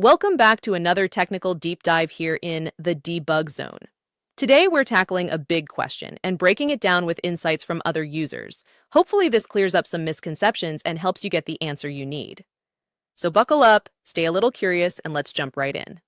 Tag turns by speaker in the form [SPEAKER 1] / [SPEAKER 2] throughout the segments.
[SPEAKER 1] Welcome back to another technical deep dive here in the debug zone. Today we're tackling a big question and breaking it down with insights from other users. Hopefully this clears up some misconceptions and helps you get the answer you need. So buckle up, stay a little curious, and let's jump right in.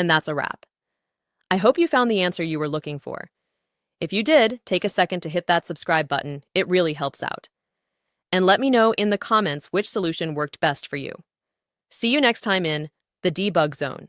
[SPEAKER 1] And that's a wrap. I hope you found the answer you were looking for. If you did, take a second to hit that subscribe button. It really helps out. And let me know in the comments which solution worked best for you. See you next time in the debug zone.